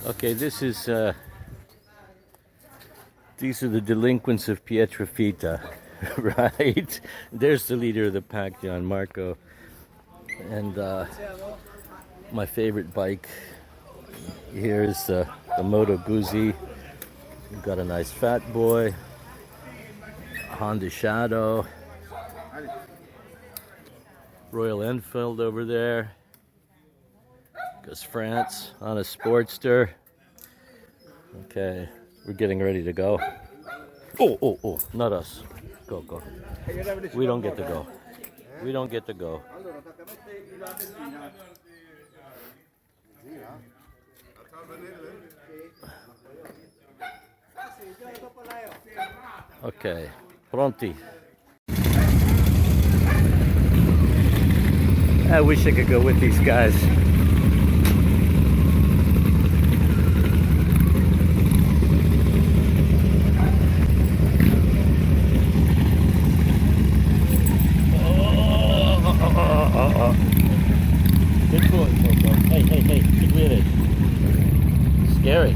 Okay, these are the delinquents of Pietrafita, right? There's the leader of the pack, Gianmarco, and my favorite bike here is the Moto Guzzi. We've got a nice Fat Boy, Honda Shadow, Royal Enfield over there. Goes France on a Sportster. Okay, we're getting ready to go. Oh, not us. Go. We don't get to go. We don't get to go. Okay, pronti. I wish I could go with these guys. Good boy, Coco. Hey, get rid of it. Scary.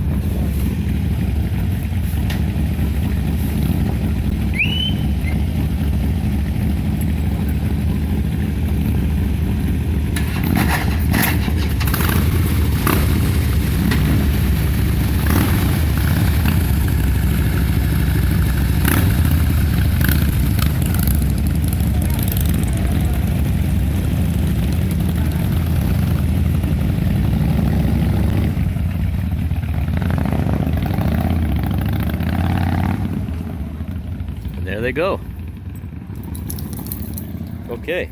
There they go. Okay,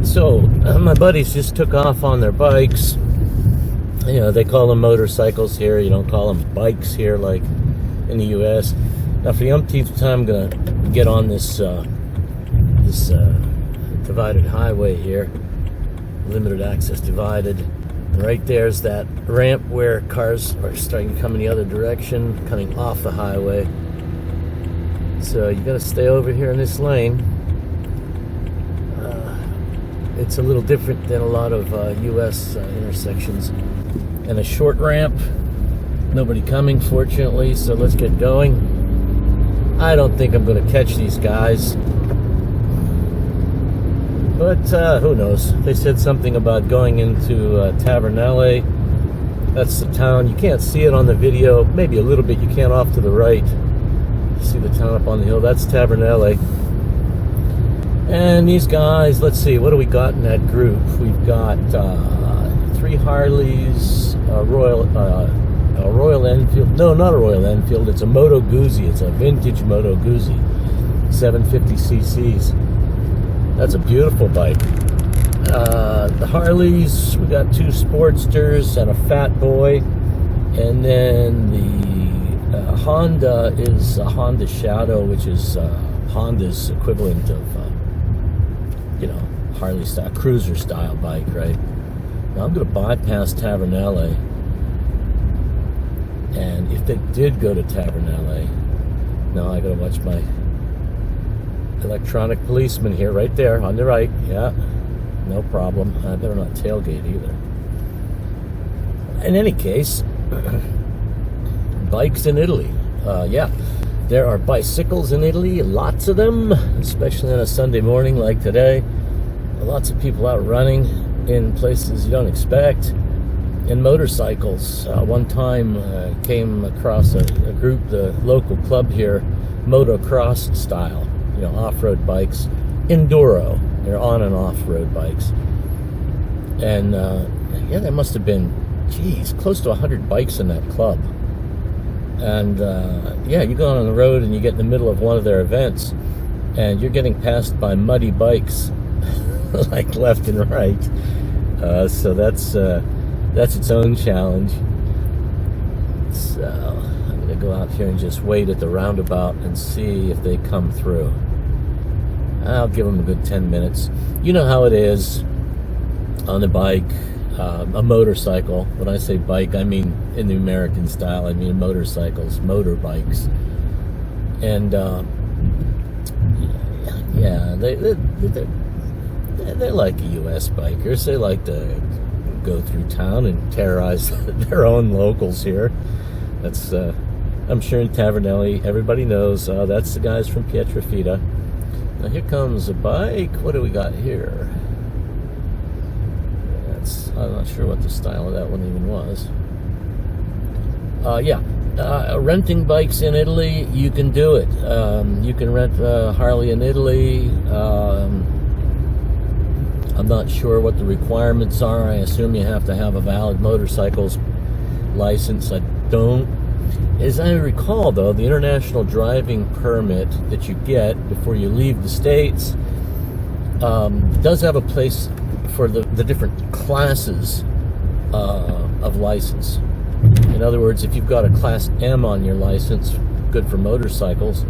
so my buddies just took off on their bikes. You know, they call them motorcycles here. You don't call them bikes here like in the US. Now for the umpteenth time, I'm gonna get on this divided highway here, limited access divided. Right there's that ramp where cars are starting to come in the other direction, coming off the highway. So you got to stay over here in this lane. It's a little different than a lot of U.S. Intersections. And a short ramp. Nobody coming, fortunately, so let's get going. I don't think I'm going to catch these guys. But who knows? They said something about going into Tavernelle. That's the town. You can't see it on the video. Maybe a little bit. You can off to the right. See the town up on the hill. That's Tavernelle. And these guys, let's see. What do we got in that group? We've got 3 Harleys, a Royal Enfield. No, not a Royal Enfield. It's a Moto Guzzi. It's a vintage Moto Guzzi. 750 cc's. That's a beautiful bike. The Harleys, we got 2 Sportsters and a Fat Boy. And then the Honda is a Honda Shadow, which is Honda's equivalent of, Harley style, cruiser style bike, right? Now I'm going to bypass Tavernelle. And if they did go to Tavernelle, now I got to watch my electronic policeman here, right there on the right. Yeah, no problem. I better not tailgate either. In any case, bikes in Italy. Yeah, there are bicycles in Italy, lots of them, especially on a Sunday morning like today. Lots of people out running in places you don't expect. And motorcycles. One time came across a group, the local club here, motocross style. Off-road bikes, enduro. They're on and off-road bikes. And there must have been, close to 100 bikes in that club. And you go on the road and you get in the middle of one of their events, and you're getting passed by muddy bikes, like left and right. So that's its own challenge. So I'm gonna go out here and just wait at the roundabout and see if they come through. I'll give them a good 10 minutes. You know how it is on the bike, a motorcycle. When I say bike, I mean in the American style. I mean motorcycles, motorbikes. And they're like U.S. bikers. They like to go through town and terrorize their own locals here. That's I'm sure in Tavernelli everybody knows that's the guys from Pietrafita. Now here comes a bike. What do we got here? I'm not sure what the style of that one even was. Renting bikes in Italy, you can do it. You can rent Harley in Italy. I'm not sure what the requirements are. I assume you have to have a valid motorcycles license. I don't. As I recall, though, the international driving permit that you get before you leave the States does have a place for the different classes of license. In other words, if you've got a Class M on your license, good for motorcycles,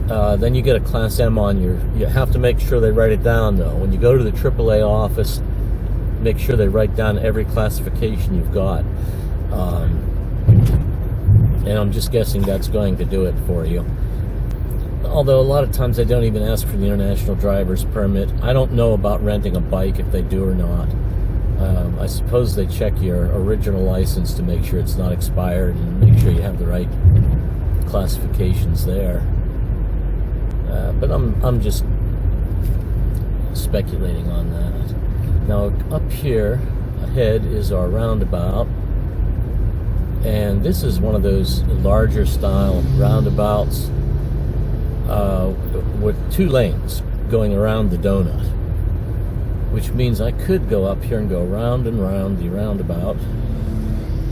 then you get a Class M on your... You have to make sure they write it down, though. When you go to the AAA office, make sure they write down every classification you've got. And I'm just guessing that's going to do it for you. Although a lot of times they don't even ask for the international driver's permit. I don't know about renting a bike if they do or not. I suppose they check your original license to make sure it's not expired and make sure you have the right classifications there. But I'm just speculating on that. Now up here ahead is our roundabout, and this is one of those larger style roundabouts with 2 lanes going around the donut, which means I could go up here and go round and round the roundabout.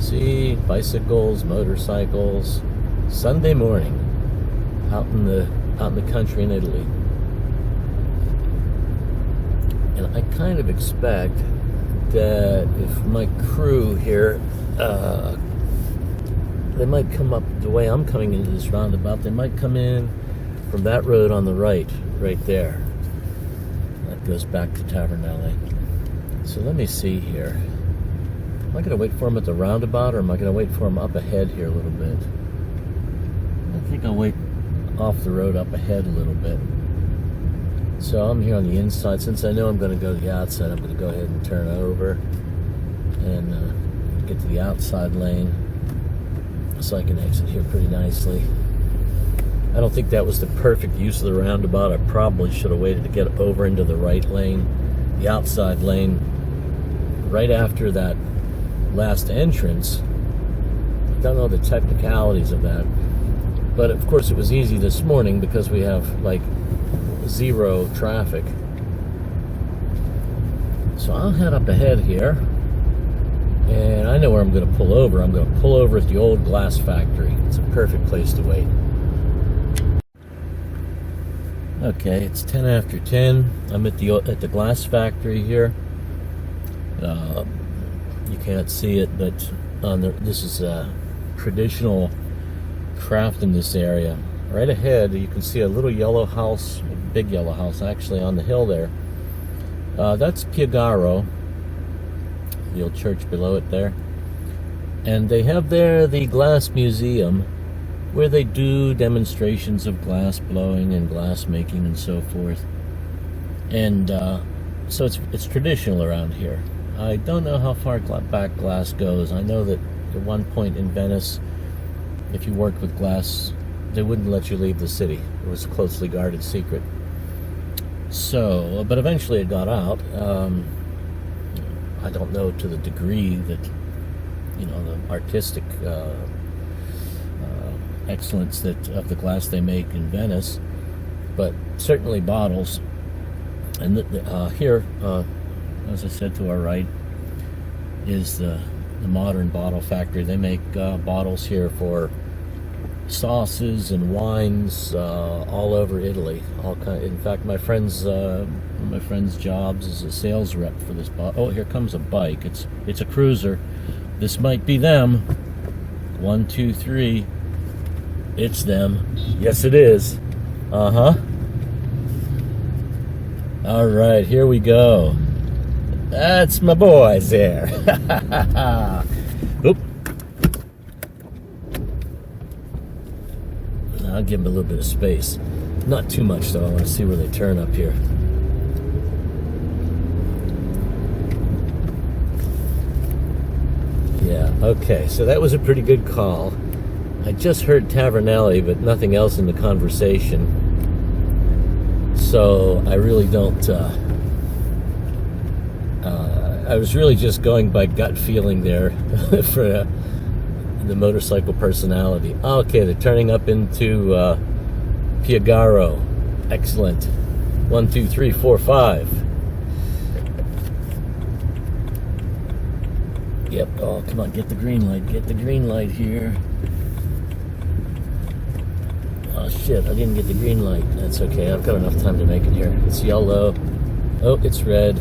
See, bicycles, motorcycles, Sunday morning out in the country in Italy. And I kind of expect that if my crew here, they might come up the way I'm coming into this roundabout. They might come in from that road on the right there. That goes back to Tavernelli. So let me see here. Am I going to wait for him at the roundabout, or am I going to wait for him up ahead here a little bit? I think I'll wait off the road up ahead a little bit. So I'm here on the inside. Since I know I'm going to go to the outside, I'm going to go ahead and turn over and get to the outside lane so I can exit here pretty nicely. I don't think that was the perfect use of the roundabout. I probably should have waited to get over into the right lane, the outside lane, right after that last entrance. I don't know the technicalities of that. But of course it was easy this morning because we have like 0 traffic. So I'll head up ahead here, and I know where I'm going to pull over. I'm going to pull over at the old glass factory. It's a perfect place to wait. Okay, it's 10 after 10. I'm at the glass factory here. You can't see it, but this is a traditional craft in this area. Right ahead, you can see a little yellow house, a big yellow house actually on the hill there. That's Piagaro, the old church below it there. And they have there the glass museum, where they do demonstrations of glass blowing and glass making and so forth. And so it's traditional around here. I don't know how far back glass goes. I know that at one point in Venice, if you worked with glass, they wouldn't let you leave the city. It was a closely guarded secret. So, but eventually it got out. I don't know to the degree that, the artistic excellence of the glass they make in Venice, but certainly bottles. And here, as I said, to our right is the modern bottle factory. They make bottles here for sauces and wines all over Italy. In fact, my friend's jobs is a sales rep for this bottle. Oh, here comes a bike. It's a cruiser. This might be them. 1, 2, 3. It's them. Yes, it is. Uh-huh. All right, here we go. That's my boys there. Oop. I'll give them a little bit of space. Not too much, though. I want to see where they turn up here. Okay, so that was a pretty good call. I just heard Tavernelli, but nothing else in the conversation. So I really don't... I was really just going by gut feeling there for the motorcycle personality. Okay, they're turning up into Piagaro. Excellent. 1, 2, 3, 4, 5. Yep. Oh, come on, get the green light. Get the green light here. Oh shit, I didn't get the green light. That's okay. I've got enough time to make it here. It's yellow. Oh, it's red.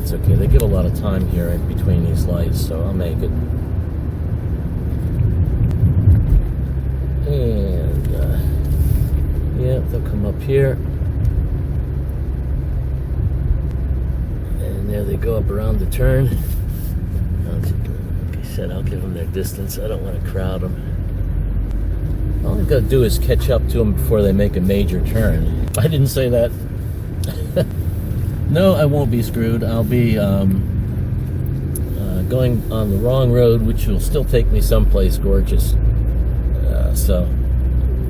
It's okay. They give a lot of time here in between these lights, so I'll make it. And yeah, they'll come up here. And there they go up around the turn. Like I said, I'll give them their distance. I don't want to crowd them. All I've got to do is catch up to them before they make a major turn. I didn't say that. No, I won't be screwed. I'll be going on the wrong road, which will still take me someplace gorgeous. So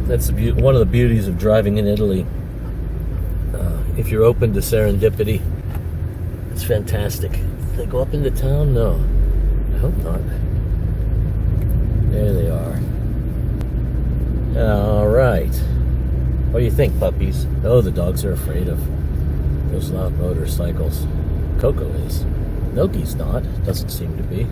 that's one of the beauties of driving in Italy. If you're open to serendipity, it's fantastic. Did they go up into town? No, I hope not. There they are. All right. What do you think, puppies? Oh, the dogs are afraid of those loud motorcycles. Coco is. Noki's not. Doesn't seem to be.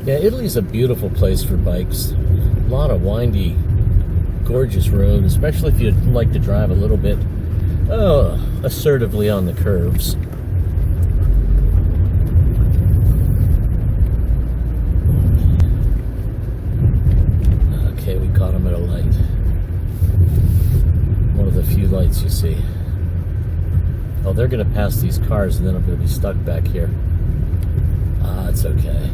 Yeah, Italy's a beautiful place for bikes. A lot of windy, gorgeous road, especially if you'd like to drive a little bit assertively on the curves. Okay, we caught him at a light. One of the few lights you see. Oh, they're going to pass these cars and then I'm going to be stuck back here. It's okay.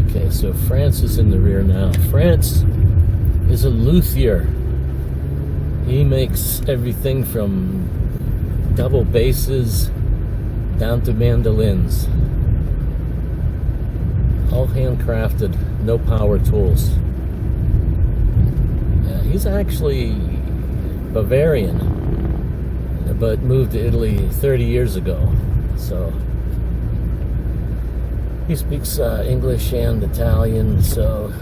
Okay, so France is in the rear now. France is a luthier. He makes everything from double basses down to mandolins. All handcrafted, no power tools. He's actually Bavarian, but moved to Italy 30 years ago. So he speaks English and Italian, so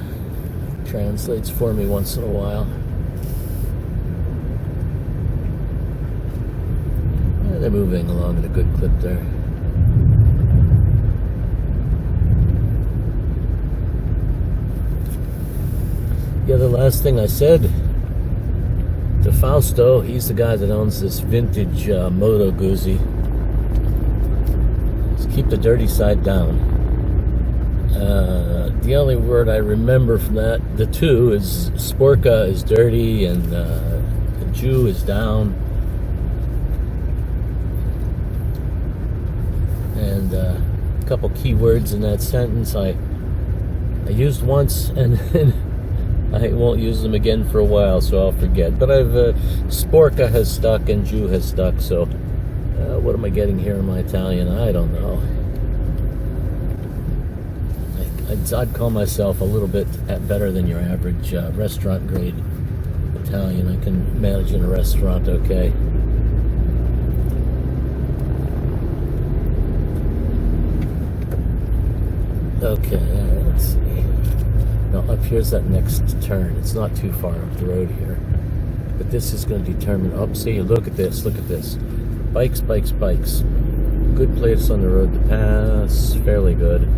translates for me once in a while. Yeah, they're moving along at a good clip there. Yeah, the last thing I said to Fausto, he's the guy that owns this vintage Moto Guzzi. Just keep the dirty side down. The only word I remember from the two is Sporca is dirty and the Jew is down. And a couple key words in that sentence I used once and I won't use them again for a while, so I'll forget. But Sporca has stuck and Jew has stuck, so what am I getting here in my Italian? I don't know. I'd call myself a little bit better than your average restaurant grade Italian. I can manage in a restaurant okay. Okay, let's see. Now up here's that next turn. It's not too far up the road here. But this is going to determine... Oh, see, look at this, look at this. Bikes, bikes, bikes. Good place on the road to pass. Fairly good.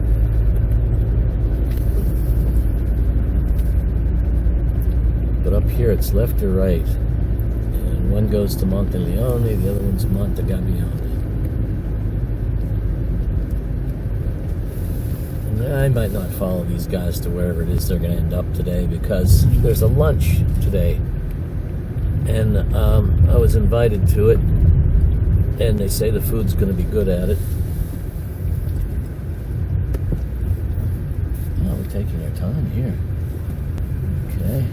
But up here it's left or right. And one goes to Monteleone, the other one's Montegabbione. I might not follow these guys to wherever it is they're going to end up today because there's a lunch today. And I was invited to it, and they say the food's going to be good at it. Oh, we're taking our time here. Okay.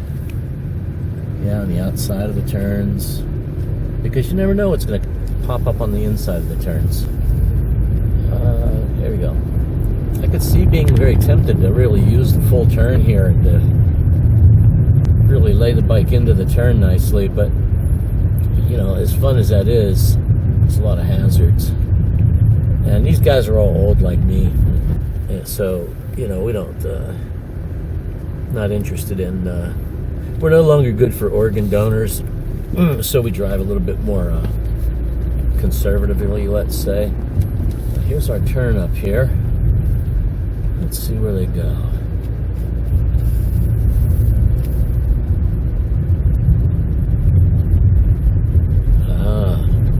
Yeah, on the outside of the turns, because you never know what's going to pop up on the inside of the turns. There we go. I could see being very tempted to really use the full turn here and to really lay the bike into the turn nicely, but you know, as fun as that is, it's a lot of hazards. And these guys are all old like me, and so you know, we don't not interested in we're no longer good for organ donors, so we drive a little bit more conservatively, let's say. Here's our turn up here. Let's see where they go. Ah,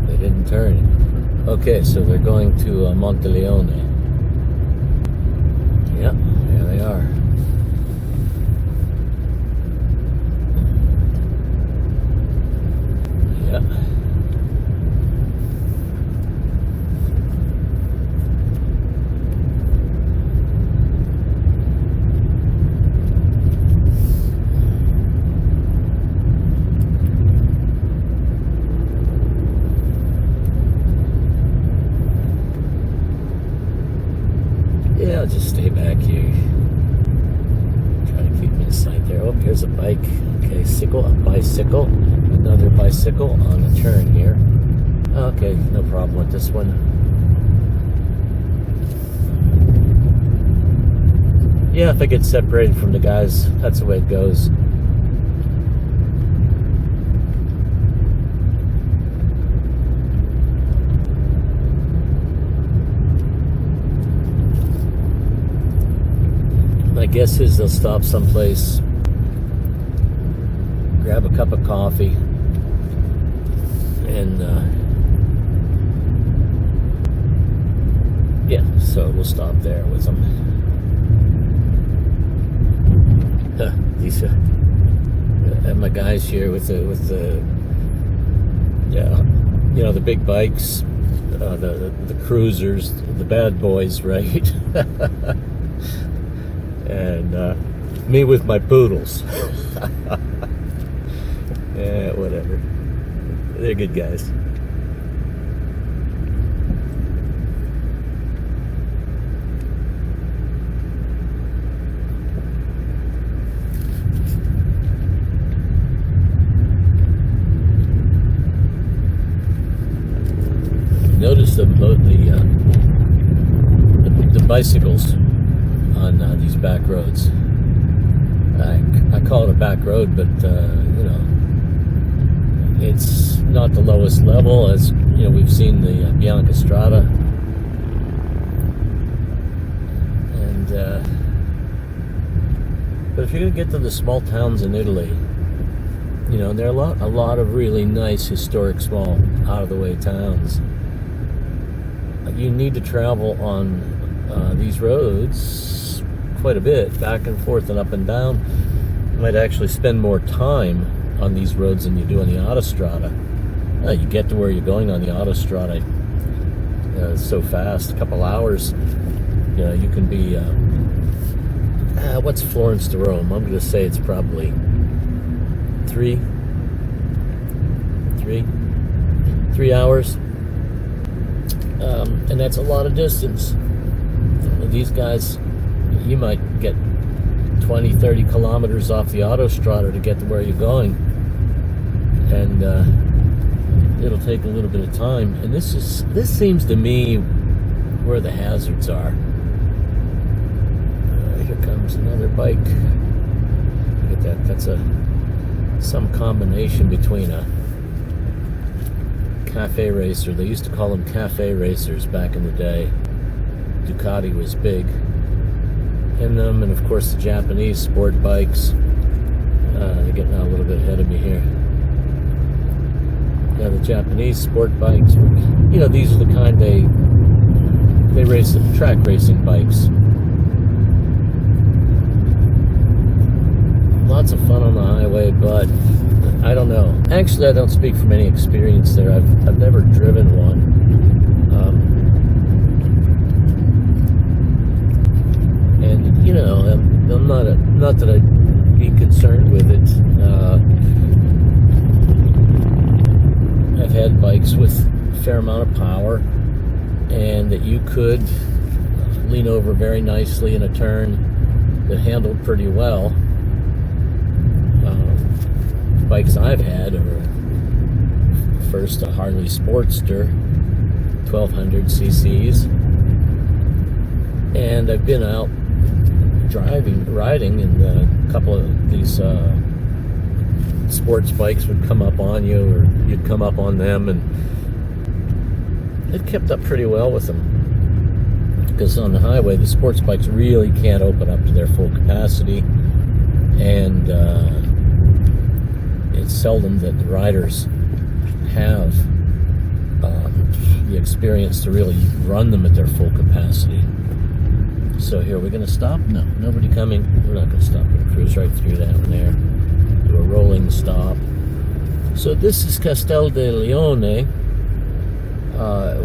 they didn't turn. Okay, so they're going to Monteleone. Yep, there they are. Yep. Yeah, I'll just stay back here. Try to keep me in sight there. Oh, here's a bike. Okay, a bicycle. Another bicycle on the turn here. Okay, no problem with this one. Yeah, if I get separated from the guys, that's the way it goes. My guess is they'll stop someplace, grab a cup of coffee, and yeah, so we'll stop there with them. These my guys here with the yeah, you know, the big bikes, the cruisers, the bad boys, right? And me with my poodles. Yeah, whatever. They're good guys. Notice the bicycles on these back roads. I call it a back road, but you know, it's not the lowest level, as you know, we've seen the Bianca Strada, and but if you're going to get to the small towns in Italy, you know, there are a lot of really nice historic small out of the way towns. You need to travel on these roads quite a bit, back and forth and up and down. You might actually spend more time on these roads than you do on the autostrada. You get to where you're going on the autostrada so fast, a couple hours. You know, you can be what's Florence to Rome? I'm going to say it's probably 3 hours. And that's a lot of distance. These guys, you might get 20, 30 kilometers off the autostrada to get to where you're going, and it'll take a little bit of time. And this seems to me where the hazards are. Here comes another bike. Look at that. That's some combination between a cafe racer. They used to call them cafe racers back in the day. Ducati was big in them, and of course the Japanese sport bikes. They're getting out a little bit ahead of me here. Yeah, the Japanese sport bikes, you know, these are the kind they race track racing bikes. A lots of fun on the highway, but I don't know. Actually, I don't speak from any experience there. I've never driven one. And you know, I'm not that I'd be concerned with it. I've had bikes with a fair amount of power, and that you could lean over very nicely in a turn that handled pretty well. Bikes I've had are first a Harley Sportster, 1200 cc's, and I've been out riding, and a couple of these sports bikes would come up on you, or you'd come up on them, and it kept up pretty well with them. Because on the highway, the sports bikes really can't open up to their full capacity, and it's seldom that the riders have the experience to really run them at their full capacity. So here, we're going to stop? No, nobody coming. We're not going to stop. We're going to cruise right through that one there. Do a rolling stop. So this is Castel de Leone.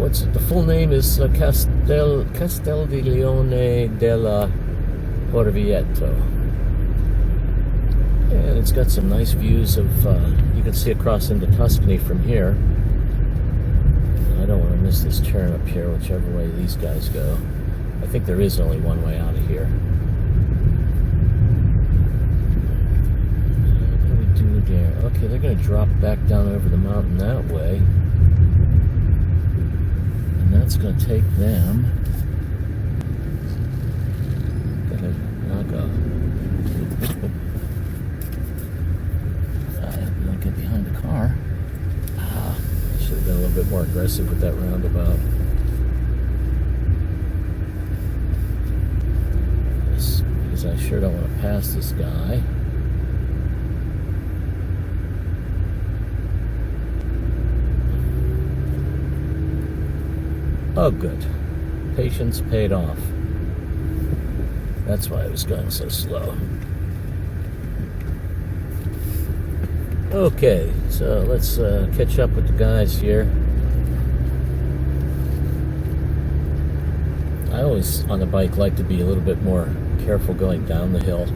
What's it? The full name is Castel di Leone della Orvieto, and it's got some nice views of. You can see across into Tuscany from here. I don't want to miss this turn up here, whichever way these guys go. I think there is only one way out of here. What do we do there? Okay, they're going to drop back down over the mountain that way. That's going to take them. Gonna knock off. Not get behind the car. Should have been a little bit more aggressive with that roundabout. Because I sure don't want to pass this guy. Oh, good. Patience paid off. That's why I was going so slow. Okay, so let's catch up with the guys here. I always, on the bike, like to be a little bit more careful going down the hill.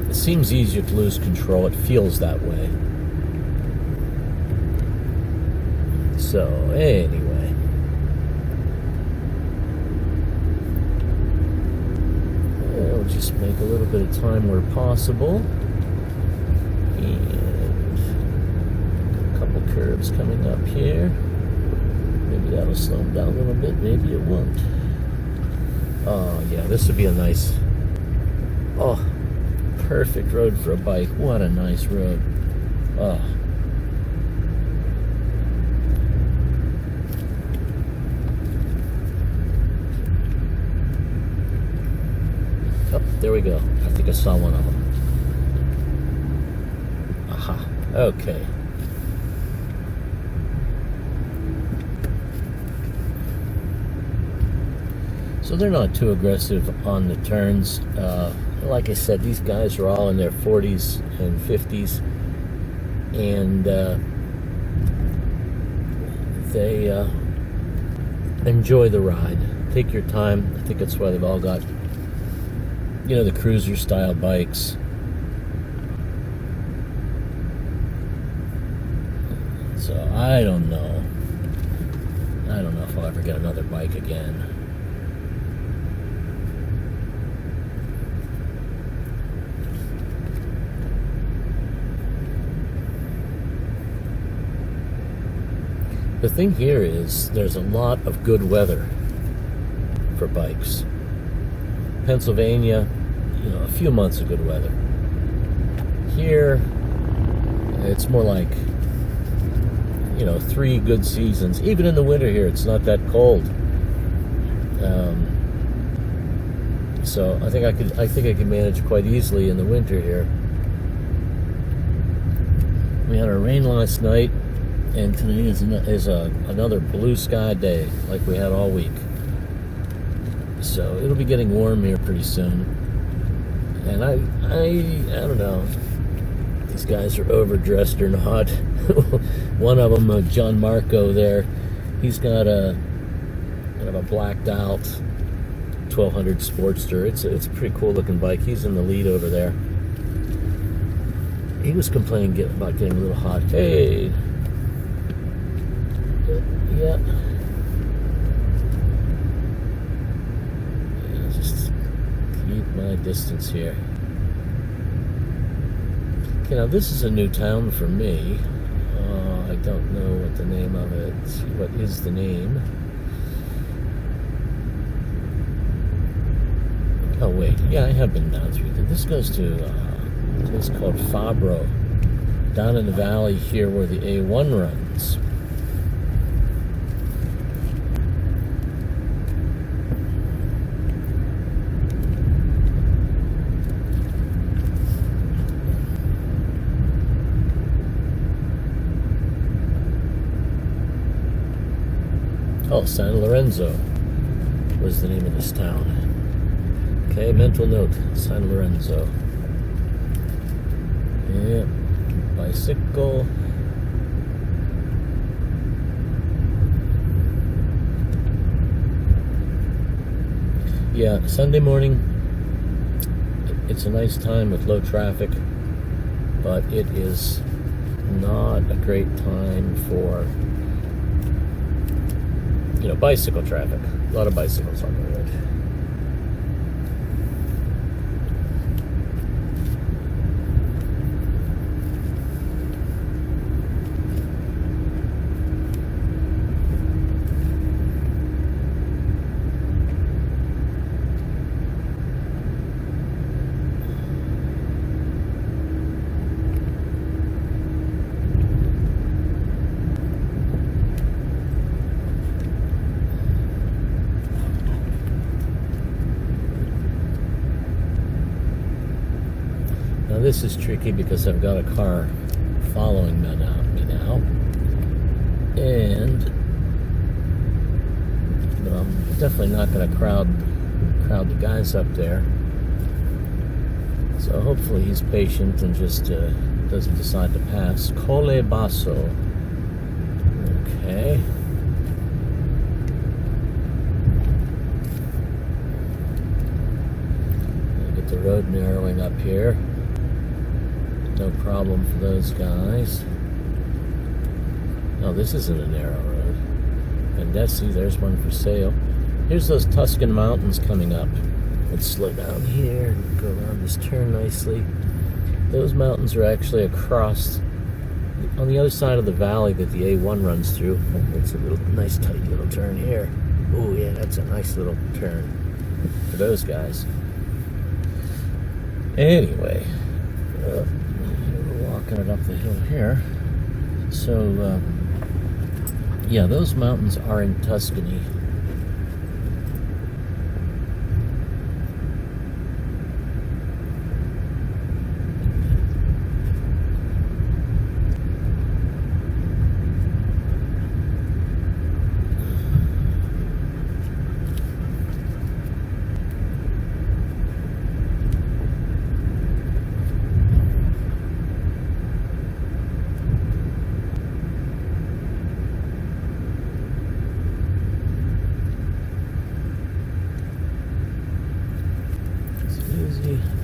It seems easier to lose control. It feels that way. So, anyway. We'll just make a little bit of time where possible. And a couple curves coming up here. Maybe that'll slow them down a little bit. Maybe it won't. Oh, yeah, this would be a nice... Oh, perfect road for a bike. What a nice road. Oh. Oh, there we go. I think I saw one of them. Aha. Okay. So they're not too aggressive on the turns. Like I said, these guys are all in their 40s and 50s. And they enjoy the ride. Take your time. I think that's why they've all got, you know, the cruiser style bikes. So I don't know if I'll ever get another bike again. The thing here is there's a lot of good weather for bikes. Pennsylvania, you know, a few months of good weather. Here, it's more like, you know, 3 good seasons. Even in the winter here, it's not that cold. So I think I could manage quite easily in the winter here. We had a rain last night, and today is another blue sky day, like we had all week. So it'll be getting warm here pretty soon. And I don't know if these guys are overdressed or not. One of them, John Marco there, he's got a kind of a blacked out 1200 Sportster. It's a pretty cool looking bike. He's in the lead over there. He was complaining about getting a little hot. Hey, yeah. Just keep my distance here. Okay, now this is a new town for me. I don't know what the name of it. What is the name? Oh wait, yeah, I have been down through there. This goes to a place called Fabro, down in the valley here where the A1 runs. Oh, San Lorenzo was the name of this town. Okay, mental note, San Lorenzo. Yeah, bicycle. Yeah, Sunday morning, it's a nice time with low traffic, but it is not a great time for, bicycle traffic. A lot of bicycles on the road. Now this is tricky because I've got a car following me now, and I'm definitely not going to crowd the guys up there. So hopefully he's patient and just doesn't decide to pass. Colle Basso. Okay. Get the road narrowing up here. No problem for those guys. Oh, this isn't a narrow road. Vendesi, there's one for sale. Here's those Tuscan mountains coming up. Let's slow down here and go around this turn nicely. Those mountains are actually across on the other side of the valley that the A1 runs through. It's a nice tight little turn here. Oh yeah, that's a nice little turn for those guys. Anyway, we're walking it up the hill here. So, yeah, those mountains are in Tuscany.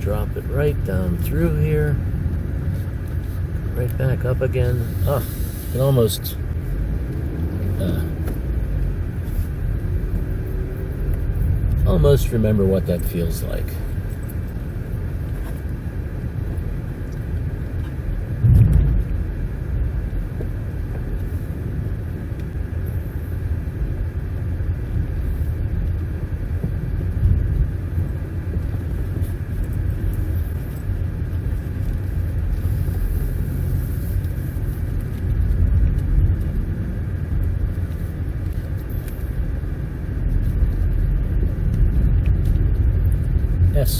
Drop it right down through here, right back up again. I can almost remember what that feels like.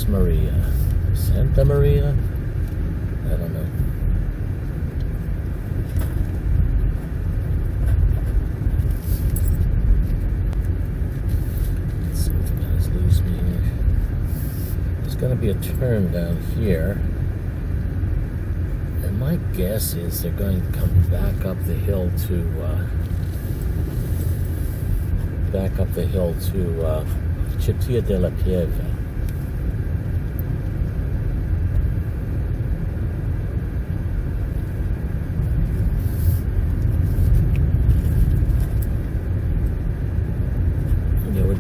Maria, Santa Maria, I don't know. Let's see if the guys lose me here. There's gonna be see a turn down here. And my guess is they're going to come back up the hill to Chitilla de la Pieve.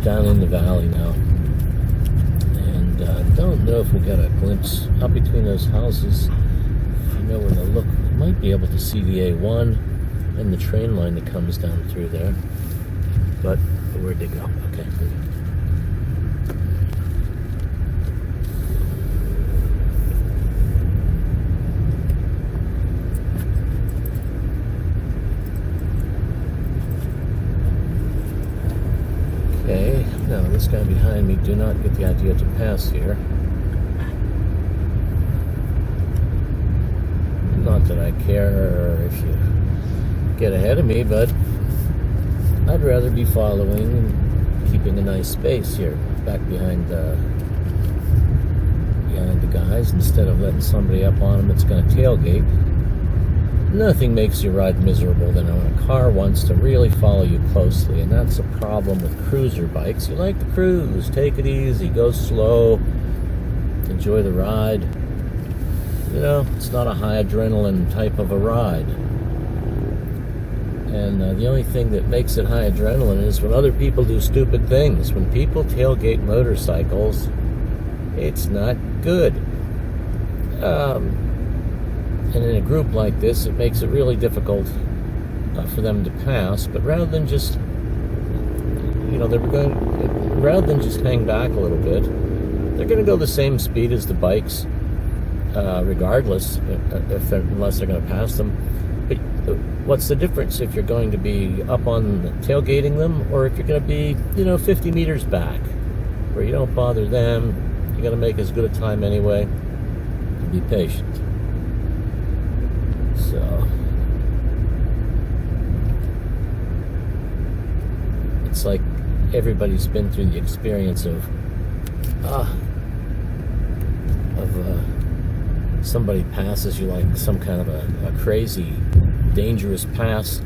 Down in the valley now, and don't know if we got a glimpse up between those houses. If you know where to look, you might be able to see the A1 and the train line that comes down through there. But where'd they go? Okay, good. Okay, now this guy behind me, do not get the idea to pass here. Not that I care if you get ahead of me, but I'd rather be following and keeping a nice space here, back behind the guys, instead of letting somebody up on them that's going to tailgate. Nothing makes your ride miserable than when a car wants to really follow you closely, and that's a problem with cruiser bikes. You like to cruise, take it easy, go slow, enjoy the ride. You know, it's not a high adrenaline type of a ride. And the only thing that makes it high adrenaline is when other people do stupid things. When people tailgate motorcycles, it's not good. And in a group like this, it makes it really difficult for them to pass. But rather than just, rather than just hang back a little bit, they're going to go the same speed as the bikes, regardless, unless they're going to pass them. But what's the difference if you're going to be up on tailgating them, or if you're going to be, 50 meters back, where you don't bother them? You're going to make as good a time anyway. Be patient. So it's like everybody's been through the experience of somebody passes you like some kind of a crazy, dangerous pass,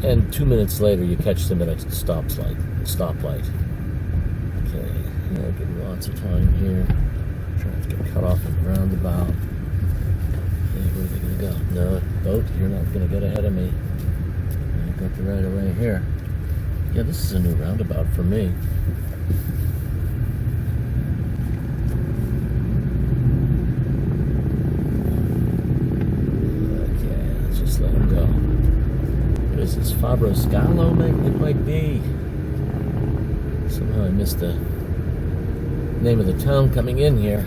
and 2 minutes later you catch them at a stoplight. Okay, I'll give you lots of time here. Trying to get cut off in the roundabout. Hey, where are they going to go? No, boat, you're not going to get ahead of me. I've got the right of way here. Yeah, this is a new roundabout for me. Okay, let's just let him go. What is this, Fabro Scalo? It might be. Somehow I missed the name of the town coming in here.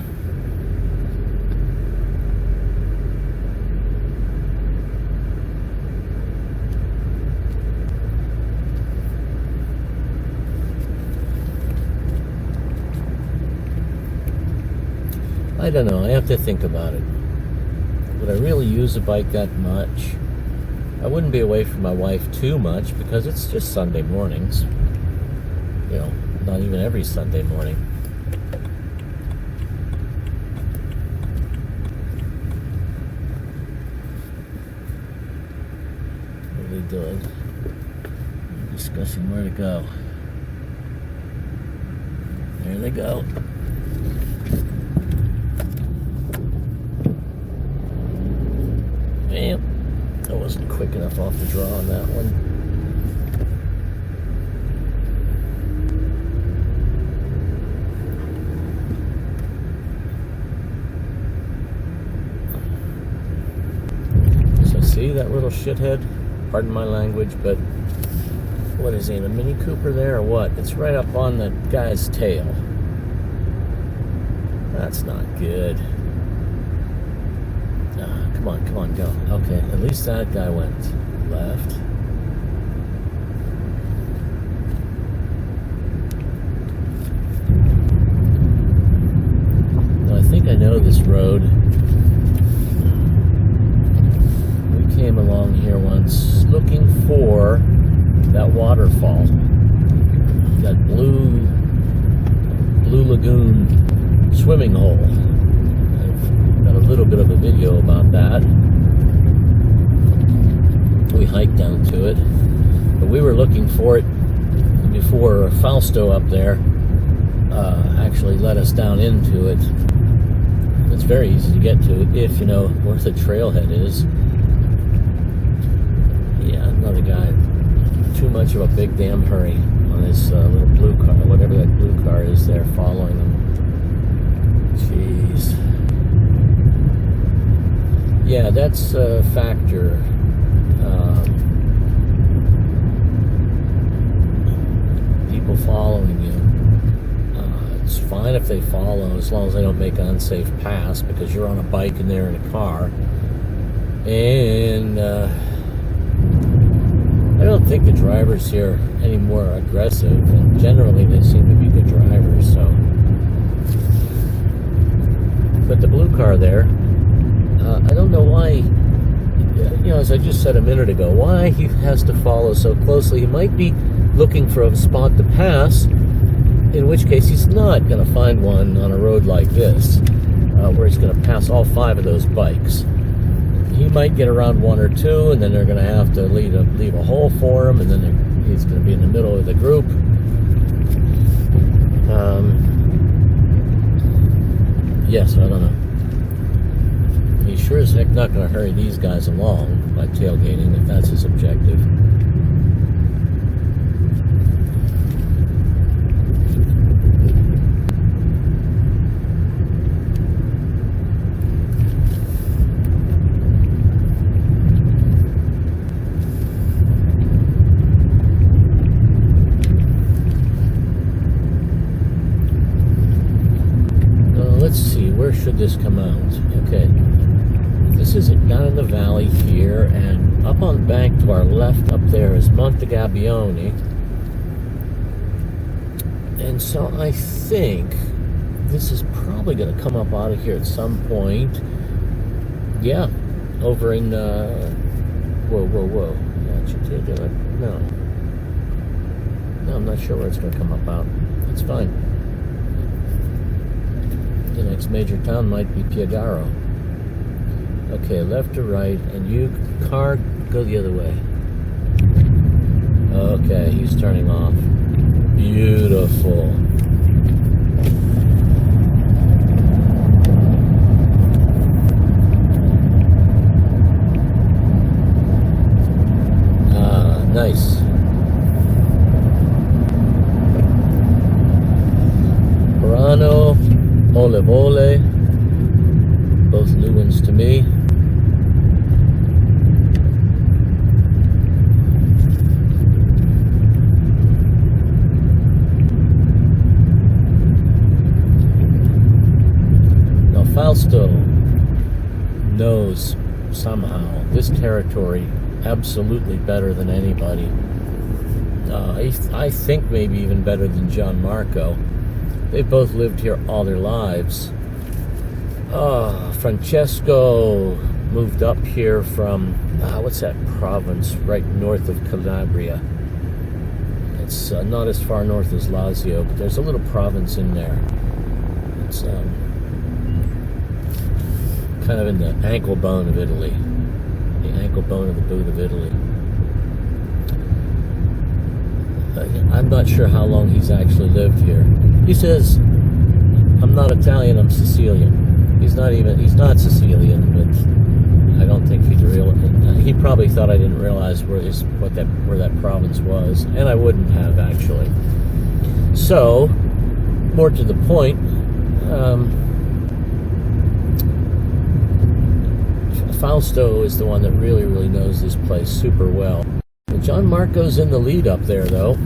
I don't know, I have to think about it. Would I really use a bike that much? I wouldn't be away from my wife too much because it's just Sunday mornings. Not even every Sunday morning. What are they doing? They're discussing where to go. There they go. Bam. I wasn't quick enough off the draw on that one. See that little shithead? Pardon my language, but what is he, a Mini Cooper there or what? It's right up on the guy's tail. That's not good. Come on, go. Okay, at least that guy went left. Now, I think I know this road. Came along here once looking for that waterfall, that blue lagoon swimming hole that. We hiked down to it, but we were looking for it before Fausto up there actually let us down into it. It's very easy to get to if you know where the trailhead is. Yeah, another guy. Too much of a big damn hurry on his little blue car, whatever that blue car is there, following him. Jeez. Yeah, that's a factor. People following you. It's fine if they follow as long as they don't make an unsafe pass, because you're on a bike and they're in a car. And I don't think the drivers here are any more aggressive, and generally they seem to be good drivers. So, but the blue car there, I don't know why. You know, as I just said a minute ago, why he has to follow so closely. He might be looking for a spot to pass, in which case he's not going to find one on a road like this, where he's going to pass all 5 of those bikes. He might get around 1 or 2, and then they're going to have to leave a hole for him, and then he's going to be in the middle of the group. Yes, I don't know. He's sure as heck not going to hurry these guys along by tailgating, if that's his objective. Let's see, where should this come out? Okay, this is down in the valley here, and up on the bank to our left up there is Monte Gabbione. And so I think this is probably going to come up out of here at some point. Yeah, over in, whoa. No, I'm not sure where it's going to come up out. It's fine. The next major town might be Piagaro. Okay, left or right, and you, car, go the other way. Okay, he's turning off. Beautiful. Ah, nice. Verano, Ole, both new ones to me. Now Fausto knows somehow this territory absolutely better than anybody. I think maybe even better than Gianmarco. They've both lived here all their lives. Francesco moved up here from, what's that province right north of Calabria? It's not as far north as Lazio, but there's a little province in there. It's kind of in the ankle bone of Italy. The ankle bone of the boot of Italy. I'm not sure how long he's actually lived here. He says, I'm not Italian, I'm Sicilian. He's not Sicilian, but I don't think he probably thought I didn't realize where that province was, and I wouldn't have actually. So, more to the point, Fausto is the one that really knows this place super well. Gianmarco's in the lead up there, though.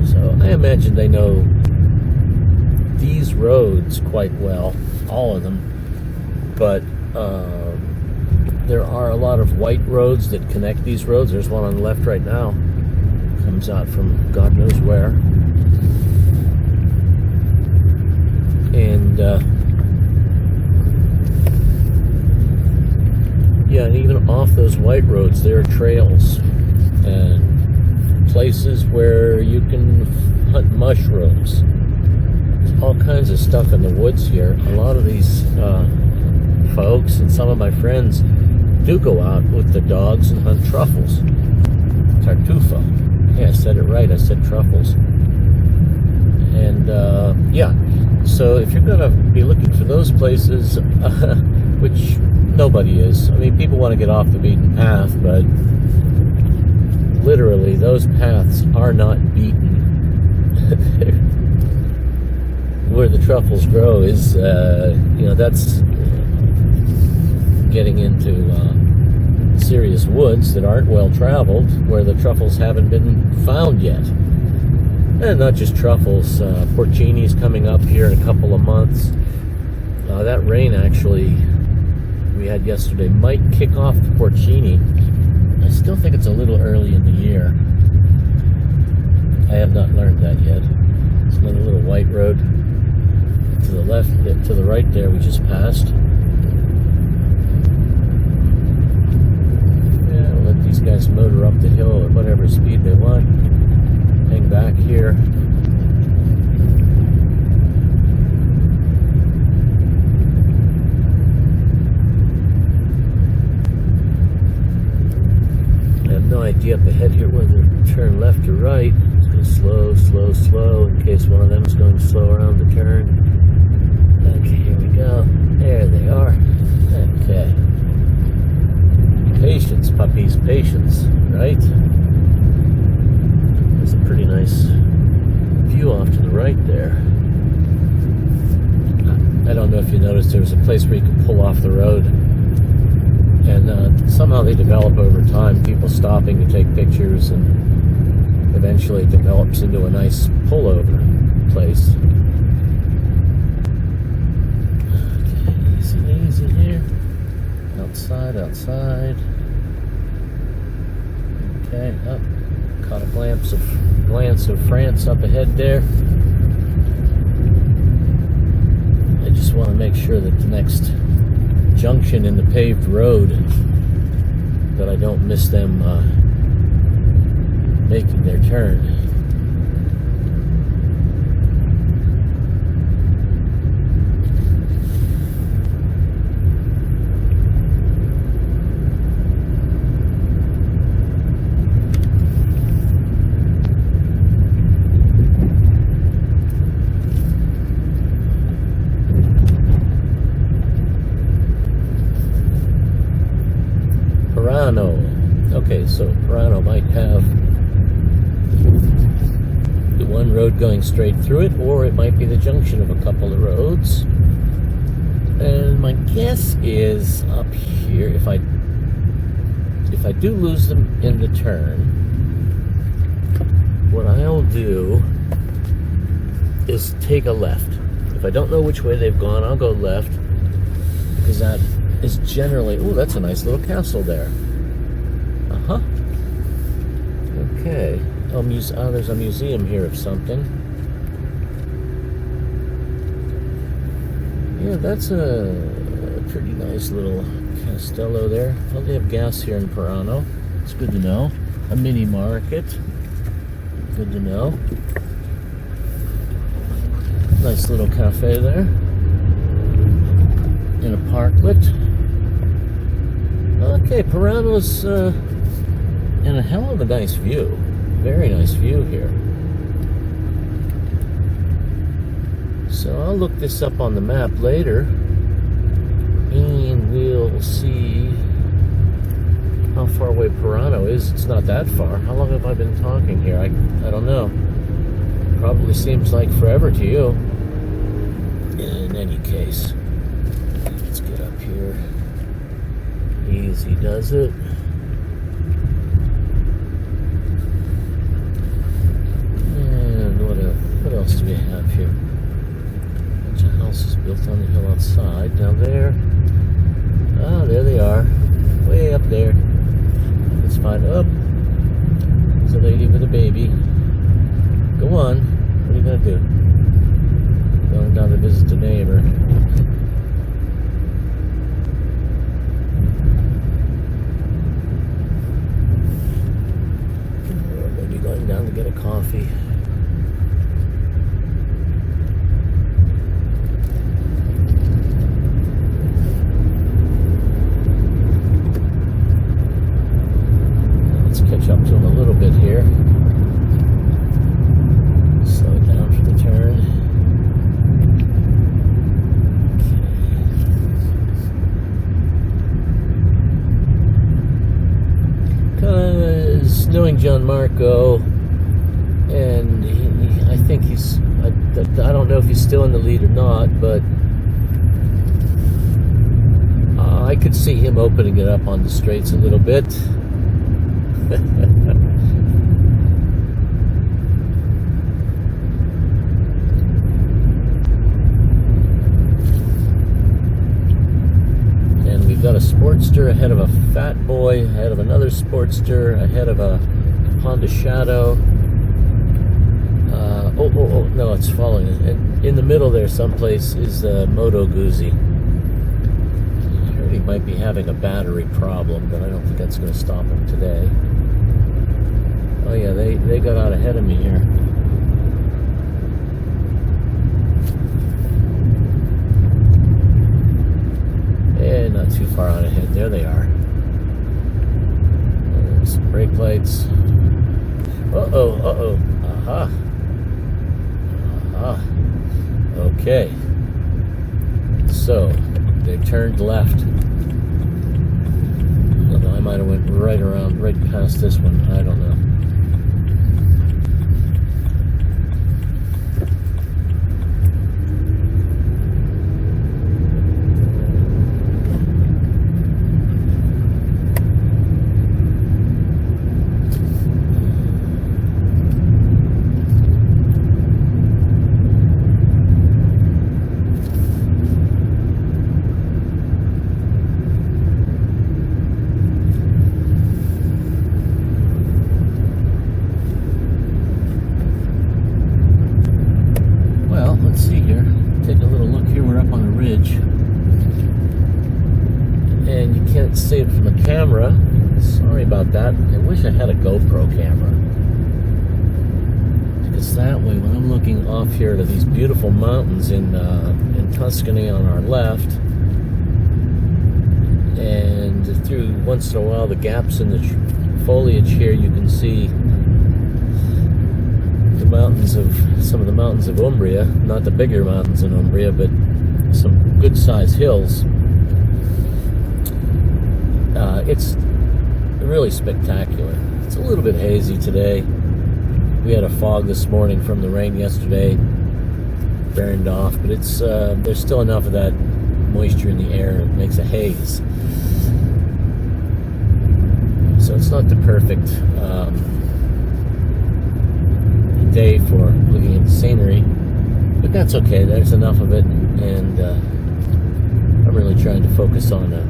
So I imagine they know these roads quite well, all of them. But there are a lot of white roads that connect these roads. There's one on the left right now. Comes out from God knows where. And yeah, and even off those white roads, there are trails and places where you can hunt mushrooms. There's all kinds of stuff in the woods here. A lot of these folks and some of my friends do go out with the dogs and hunt truffles. Tartufo. Yeah, I said it right. I said truffles. And yeah, so if you're going to be looking for those places, which nobody is. I mean, people want to get off the beaten path, but literally those paths are not beaten. Where the truffles grow is, that's getting into serious woods that aren't well traveled, where the truffles haven't been found yet. And not just truffles, porcini's coming up here in a couple of months. That rain actually we had yesterday might kick off the porcini. I still think it's a little early in the year. I have not learned that yet. It's another little white road to the left, to the right there we just passed. Yeah, we'll let these guys motor up the hill at whatever speed they want. Hang back here. I have no idea up ahead here whether to turn left or right. It's going to slow, slow, slow in case one of them is going to slow around the turn. Okay, here we go. There they are. Okay. Patience, puppies, patience, right? There's a pretty nice view off to the right there. I don't know if you noticed, there was a place where you could pull off the road. And somehow they develop over time, people stopping to take pictures, and eventually it develops into a nice pullover place. Okay, easy, easy here. Outside, outside. Okay, up. Caught a glance of France up ahead there. I just want to make sure that the next junction in the paved road, that I don't miss them making their turn. Okay, so Pirano might have the one road going straight through it, or it might be the junction of a couple of roads. And my guess is up here, if I do lose them in the turn, what I'll do is take a left. If I don't know which way they've gone, I'll go left, because that is generally... Oh, that's a nice little castle there. Uh-huh. Okay. Oh, there's a museum here of something. Yeah, that's a pretty nice little castello there. Well, they have gas here in Pirano. It's good to know. A mini market. Good to know. Nice little cafe there. In a parklet. Okay, Pirano's in a hell of a nice view. Very nice view here. So I'll look this up on the map later, and we'll see how far away Pirano is. It's not that far. How long have I been talking here? I don't know. Probably seems like forever to you. In any case, let's get up here. Easy does it. What else do we have here? A bunch of houses built on the hill outside. Down there. Ah, there they are. Way up there. Let's find up. There's a lady with a baby. Go on. What are you going to do? Going down to visit the neighbor. Or maybe going down to get a coffee. Gianmarco, and I think I don't know if he's still in the lead or not, but I could see him opening it up on the straights a little bit. And we've got a Sportster ahead of a Fat Boy, ahead of another Sportster, ahead of a Honda Shadow. Oh, no, it's following it. And in the middle there someplace is Moto Guzzi. I heard he might be having a battery problem, but I don't think that's going to stop him today. Oh yeah, they got out ahead of me here. And not too far out ahead. There they are. There's some brake lights. Uh-oh. Aha. Okay. So, they turned left. Although I might have went right past this one. I don't know. Let's see here. Take a little look here. We're up on a ridge. And you can't see it from the camera. Sorry about that. I wish I had a GoPro camera. Because that way, when I'm looking off here to these beautiful mountains in Tuscany on our left, and through once in a while the gaps in the foliage here, you can see some of the mountains of Umbria, not the bigger mountains in Umbria, but some good sized hills. It's really spectacular. It's a little bit hazy today. We had a fog this morning from the rain yesterday, burned off, but it's there's still enough of that moisture in the air. It makes a haze. So it's not the perfect day for looking at the scenery, but that's okay. There's enough of it, and I'm really trying to focus on the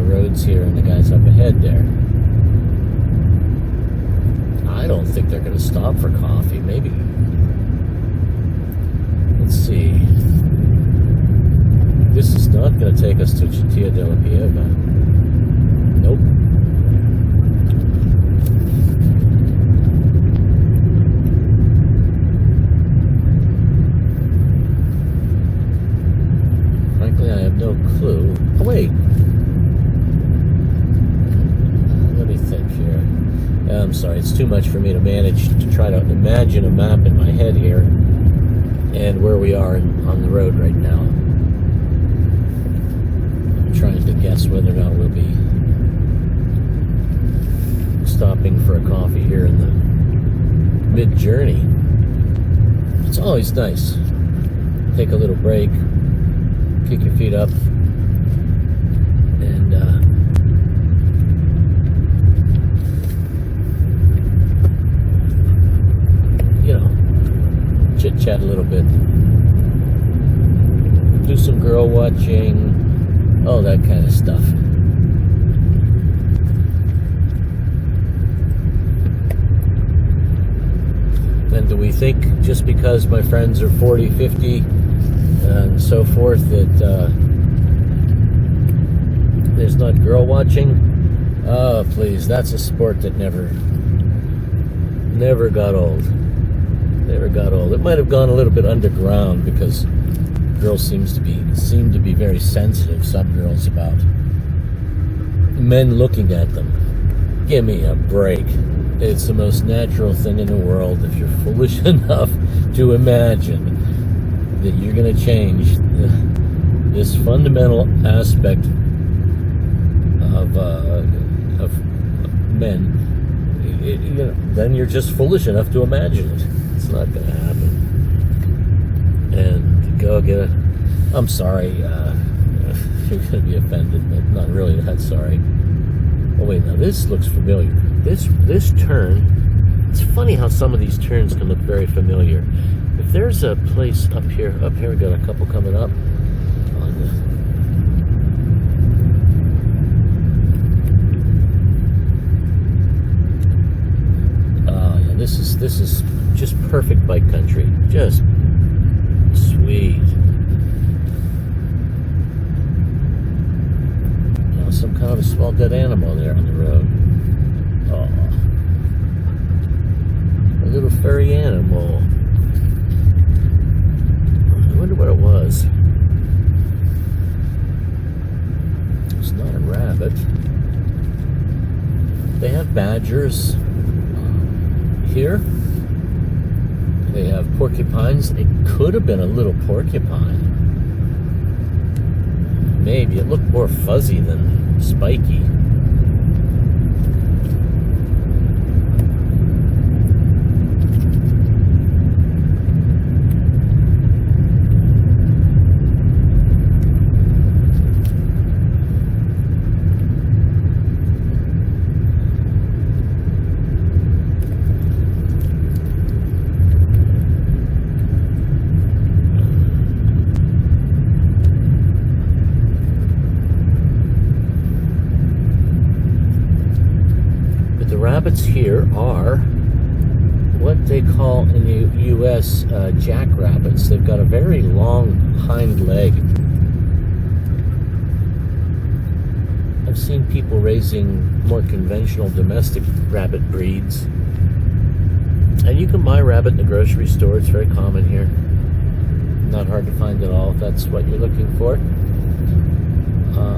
roads here and the guys up ahead there. I don't think they're going to stop for coffee. Maybe. Let's see. This is not going to take us to Cittia della Pieve. Nope. I have no clue. Oh, wait. Let me think here. I'm sorry, it's too much for me to manage to try to imagine a map in my head here and where we are on the road right now. I'm trying to guess whether or not we'll be stopping for a coffee here in the mid-journey. It's always nice. Take a little break. Kick your feet up and chit chat a little bit, do some girl watching, all that kind of stuff. And do we think just because my friends are 40, 50 and so forth that there's not girl watching? Oh, please, that's a sport that never got old. Never got old. It might have gone a little bit underground because girls seem to be very sensitive, some girls, about men looking at them. Give me a break. It's the most natural thing in the world if you're foolish enough to imagine that you're going to change this fundamental aspect of men. then you're just foolish enough to imagine it. It's not going to happen. And go get a... I'm sorry, you're going to be offended, but not really that sorry. Oh wait, now this looks familiar. This turn, it's funny how some of these turns can look very familiar. If there's a place up here we got a couple coming up. This is just perfect bike country. Just sweet. Now some kind of a small dead animal there on the road. Oh, a little furry animal. I wonder what it was. It's not a rabbit. They have badgers here. They have porcupines. It could have been a little porcupine. Maybe. It looked more fuzzy than spiky. Rabbits here are what they call in the U.S. Jackrabbits. They've got a very long hind leg. I've seen people raising more conventional domestic rabbit breeds. And you can buy rabbit in the grocery store. It's very common here. Not hard to find at all if that's what you're looking for.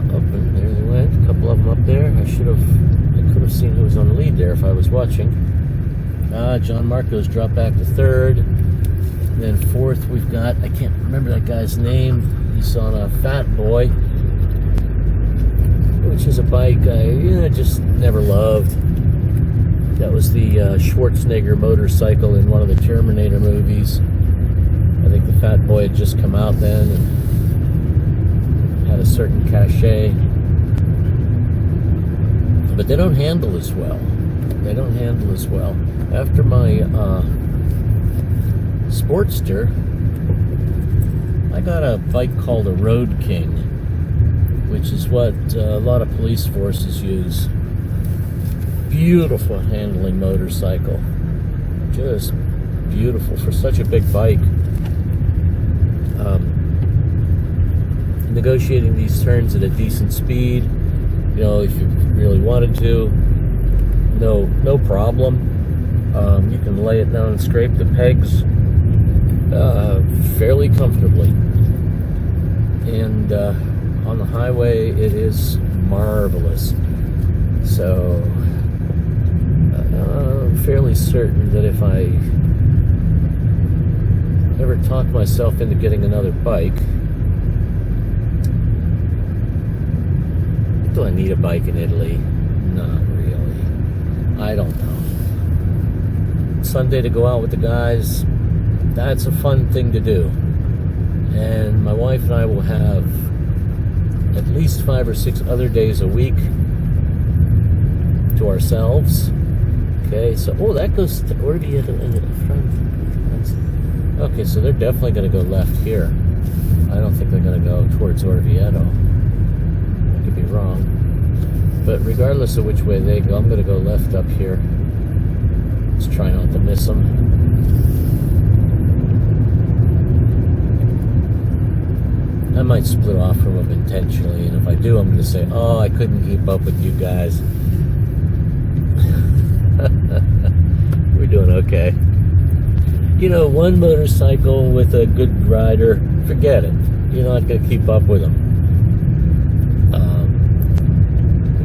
Open, there they went. A couple of them up there. I could have seen who was on the lead there if I was watching. John Marco's dropped back to third. And then fourth, we've got, I can't remember that guy's name. He's on a Fat Boy, which is a bike I just never loved. That was the Schwarzenegger motorcycle in one of the Terminator movies. I think the Fat Boy had just come out then and had a certain cachet. But they don't handle as well. They don't handle as well. After my Sportster, I got a bike called a Road King, which is what a lot of police forces use. Beautiful handling motorcycle. Just beautiful for such a big bike. Negotiating these turns at a decent speed, if you really wanted to, no problem. You can lay it down and scrape the pegs fairly comfortably. And on the highway, it is marvelous. So I'm fairly certain that if I ever talk myself into getting another bike, do I need a bike in Italy? Not really. I don't know. Sunday to go out with the guys, that's a fun thing to do. And my wife and I will have at least 5 or 6 other days a week to ourselves. Okay, so, that goes to Orvieto in the front. Okay, so they're definitely going to go left here. I don't think they're going to go towards Orvieto. Be wrong, but regardless of which way they go, I'm going to go left up here. Let's try not to miss them. I might split off from them intentionally, and if I do, I'm going to say, I couldn't keep up with you guys. We're doing okay. One motorcycle with a good rider, forget it. You're not going to keep up with them.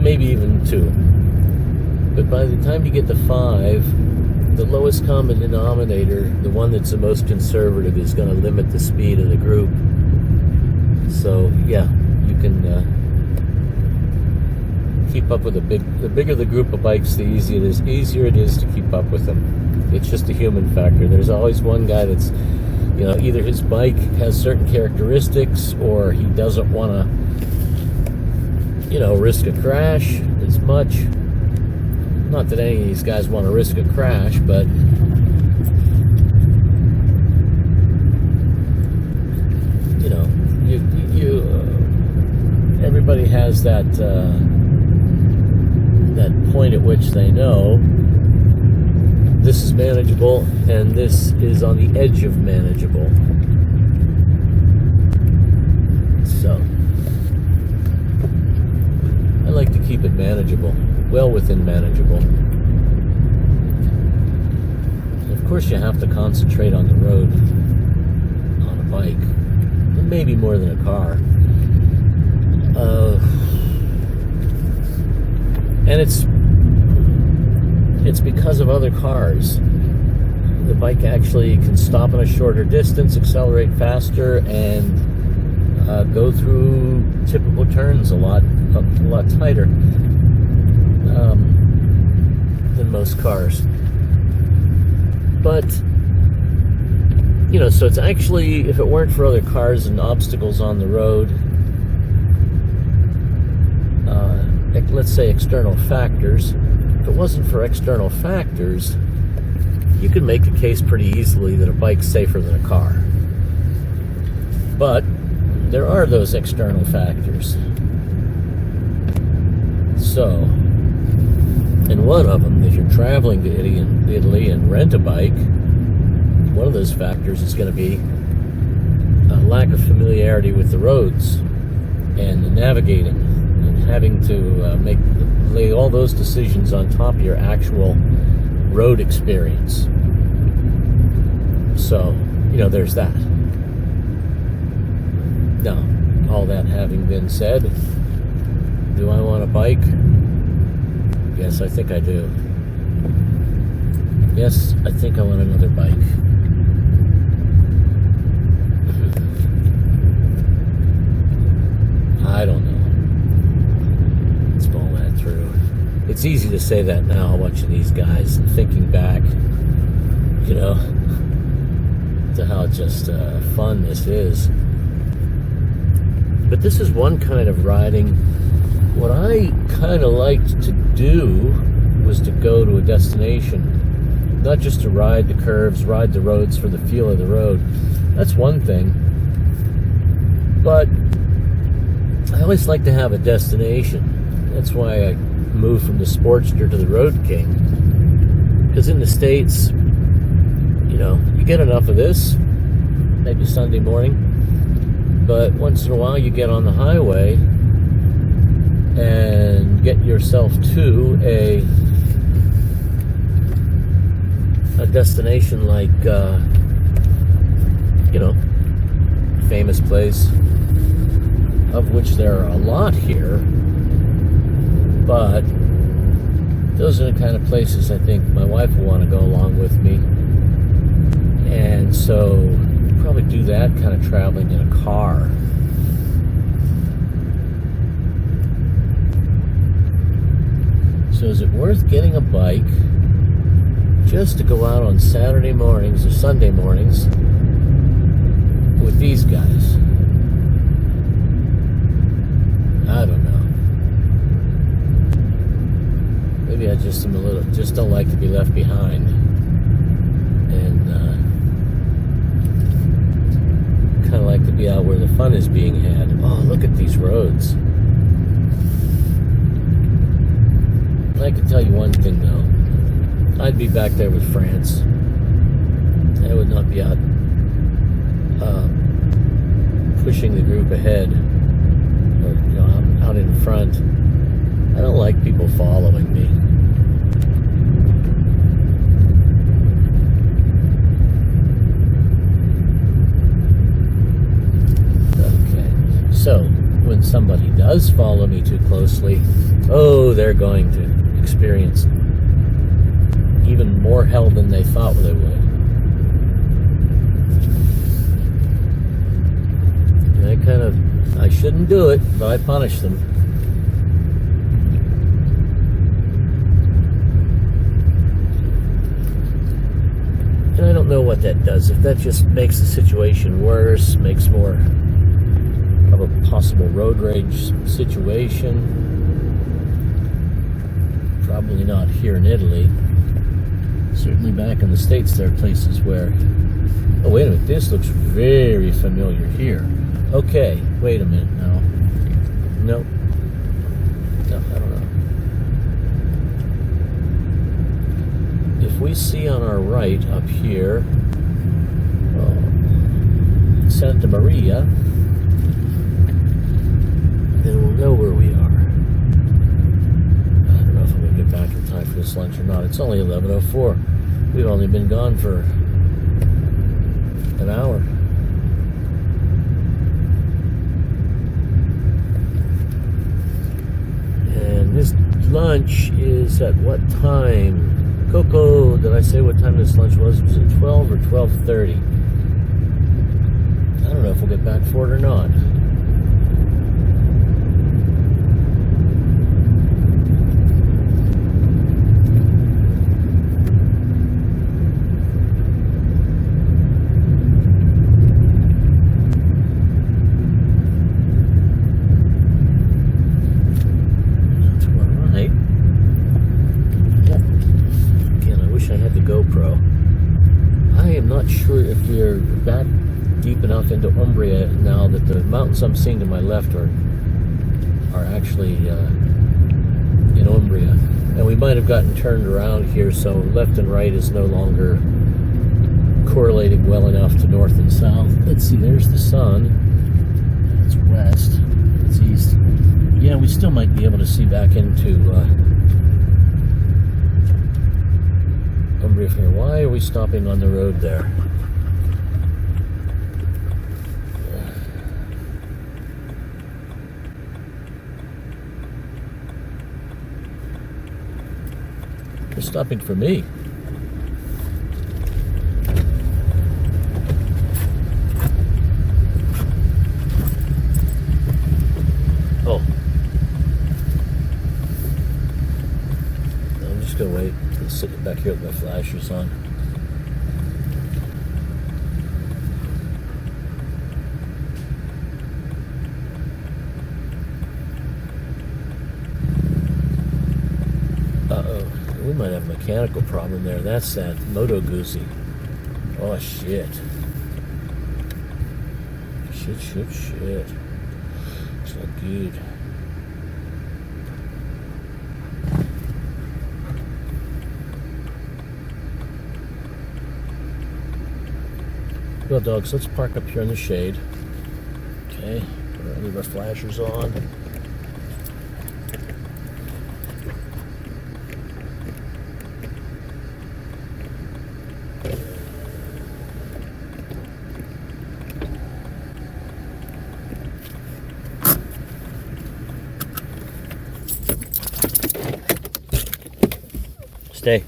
Maybe even 2. But by the time you get to 5, the lowest common denominator, the one that's the most conservative, is going to limit the speed of the group. So, yeah, you can keep up with the bigger the group of bikes, the easier it is to keep up with them. It's just a human factor. There's always one guy that's, either his bike has certain characteristics or he doesn't want to, risk a crash as much. Not that any of these guys want to risk a crash, but everybody has that point at which they know this is manageable and this is on the edge of manageable. So I like to keep it manageable, well within manageable. Of course, you have to concentrate on the road on a bike, maybe more than a car. And it's because of other cars. The bike actually can stop on a shorter distance, accelerate faster, and go through typical turns a lot tighter than most cars. But so it's actually, if it weren't for other cars and obstacles on the road, let's say external factors, if it wasn't for external factors, you could make a case pretty easily that a bike's safer than a car. But there are those external factors. So, and one of them, if you're traveling to Italy and rent a bike, one of those factors is going to be a lack of familiarity with the roads and the navigating, and having to lay all those decisions on top of your actual road experience. So, there's that. Now, all that having been said, do I want a bike? Yes, I think I do. Yes, I think I want another bike. I don't know. Let's mull that through. It's easy to say that now, watching these guys and thinking back, to how just fun this is. But this is one kind of riding. What I kind of liked to do was to go to a destination, not just to ride the curves, ride the roads for the feel of the road. That's one thing. But I always like to have a destination. That's why I moved from the Sportster to the Road King. Because in the States, you get enough of this, maybe Sunday morning, but once in a while you get on the highway and get yourself to a destination like, famous place, of which there are a lot here, but those are the kind of places I think my wife will want to go along with me. And so probably do that kind of traveling in a car. So is it worth getting a bike just to go out on Saturday mornings or Sunday mornings with these guys? I don't know. Maybe I just don't like to be left behind, and kind of like to be out where the fun is being had. Oh, look at these roads. I can tell you one thing though. I'd be back there with France. I would not be out pushing the group ahead, or out in front. I don't like people following me. Okay, so when somebody does follow me too closely, they're going to experience even more hell than they thought they would. And I shouldn't do it, but I punish them. And I don't know what that does. If that just makes the situation worse, makes more of a possible road rage situation. Probably not here in Italy. Certainly back in the States, there are places where... Oh, wait a minute. This looks very familiar here. Okay, wait a minute now. Nope. No, I don't know. If we see on our right up here, Santa Maria, then we'll know where we are. I don't know if I'm going to get back in time for this lunch or not. It's only 11:04. We've only been gone for an hour. And this lunch is at what time? Coco, did I say what time this lunch was? Was it 12 or 12:30? I don't know if we'll get back for it or not. GoPro. I am not sure if we're back deep enough into Umbria now that the mountains I'm seeing to my left are actually in Umbria. And we might have gotten turned around here, so left and right is no longer correlating well enough to north and south. Let's see, there's the sun. It's west. It's east. Yeah, we still might be able to see back into Umbria from here. Why are we stopping on the road there? They're stopping for me. Oh. I'm just gonna wait. I'm sitting back here with my flashers on. Uh-oh. We might have a mechanical problem there. That's that Moto Guzzi. Oh, shit. Shit. It's not good. Well, dogs, let's park up here in the shade. Okay. Leave our flashers on. Stay.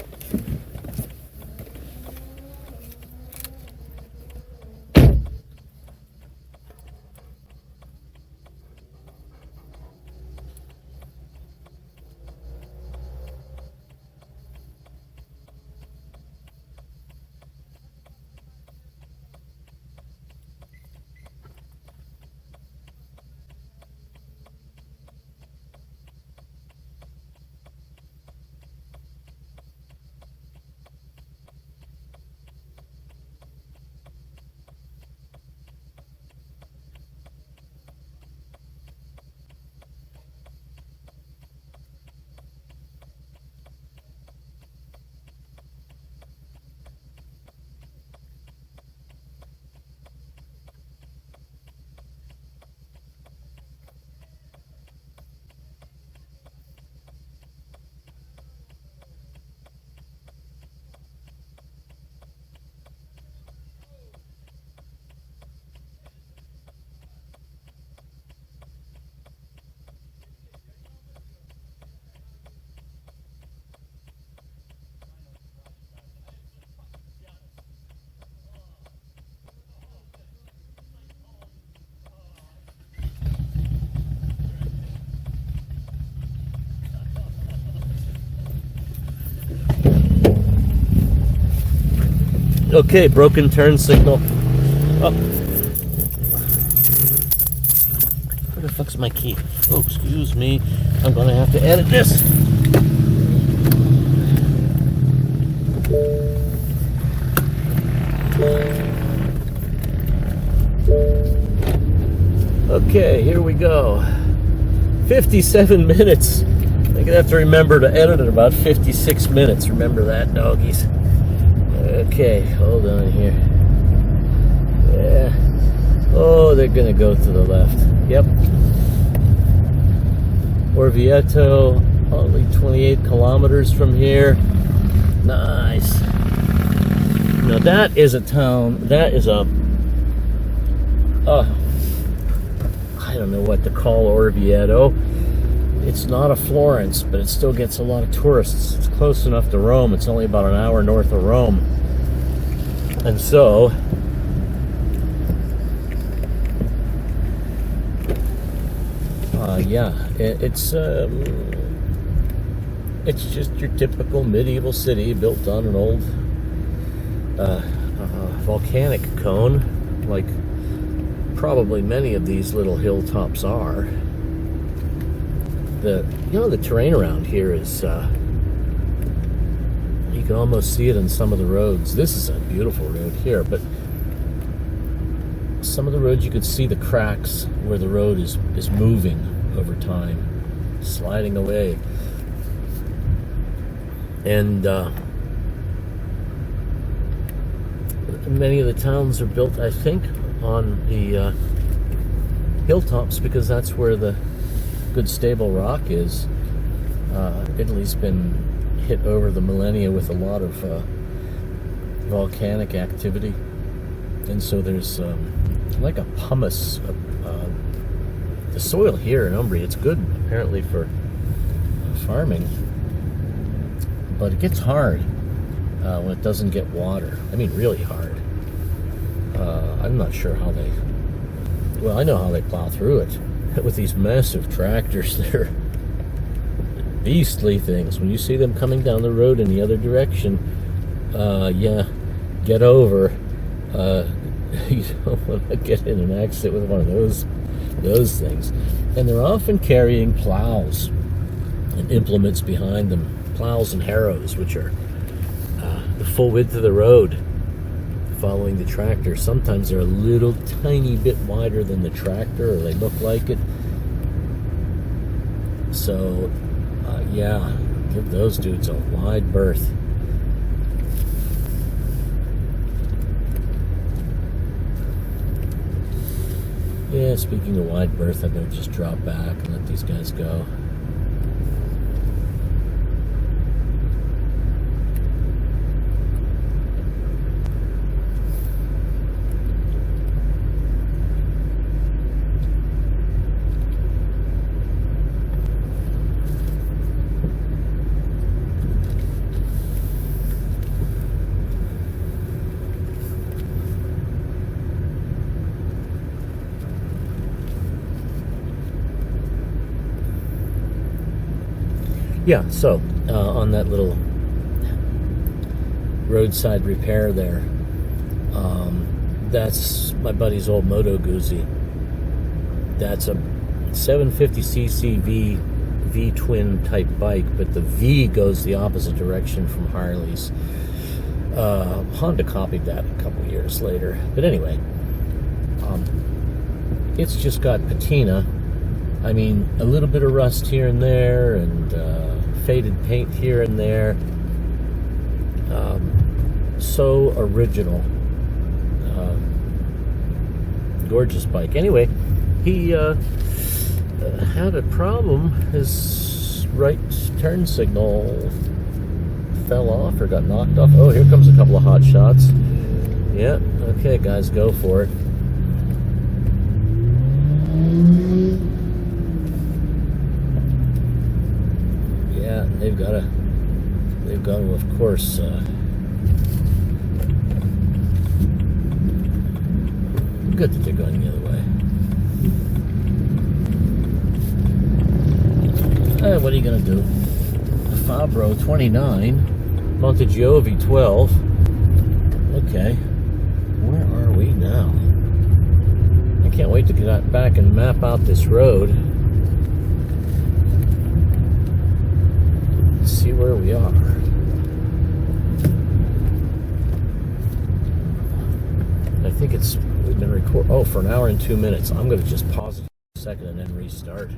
Okay, broken turn signal. Oh. Where the fuck's my key? Oh, excuse me. I'm gonna have to edit this. Okay, here we go. 57 minutes. I'm gonna have to remember to edit at about 56 minutes. Remember that, doggies. Okay, hold on here. Yeah. Oh, they're gonna go to the left. Yep. Orvieto, only 28 kilometers from here. Nice. Now that is a town, that is a, I don't know what to call Orvieto. It's not a Florence, but it still gets a lot of tourists. It's close enough to Rome. It's only about an hour north of Rome. And so, yeah, it's just your typical medieval city built on an old volcanic cone, like probably many of these little hilltops are. The terrain around here is, you can almost see it in some of the roads. This is a beautiful road here, but some of the roads you could see the cracks where the road is moving over time, sliding away. And many of the towns are built, I think, on the hilltops because that's where the good stable rock is. Italy's been hit over the millennia with a lot of volcanic activity, and so there's like a pumice. The soil here in Umbria, it's good apparently for farming, but it gets hard when it doesn't get water. I mean, really hard. I'm not sure how they. Well, I know how they plow through it. With these massive tractors, they're beastly things. When you see them coming down the road in the other direction, yeah, get over. You don't want to get in an accident with one of those things. And they're often carrying plows and implements behind them, plows and harrows, which are the full width of the road following the tractor. Sometimes they're a little tiny bit wider than the tractor, or they look like it. So, yeah, give those dudes a wide berth. Yeah, speaking of wide berth, I'm going to just drop back and let these guys go. Yeah, so on that little roadside repair there, that's my buddy's old Moto Guzzi. That's a 750cc V twin type bike, but the V goes the opposite direction from Harley's. Honda copied that a couple years later, but anyway, it's just got patina. I mean, a little bit of rust here and there, and faded paint here and there. So original. Gorgeous bike. Anyway, he had a problem. His right turn signal fell off or got knocked off. Oh, here comes a couple of hot shots. Yeah, okay, guys, go for it. Yeah, they've got to, of course, good that they're going the other way. What are you going to do? A Fabro 29, Montegiove 12. Okay. like to get back and map out this road. See where we are. I think we've been recording, for an hour and 2 minutes. I'm going to just pause it for a second and then restart.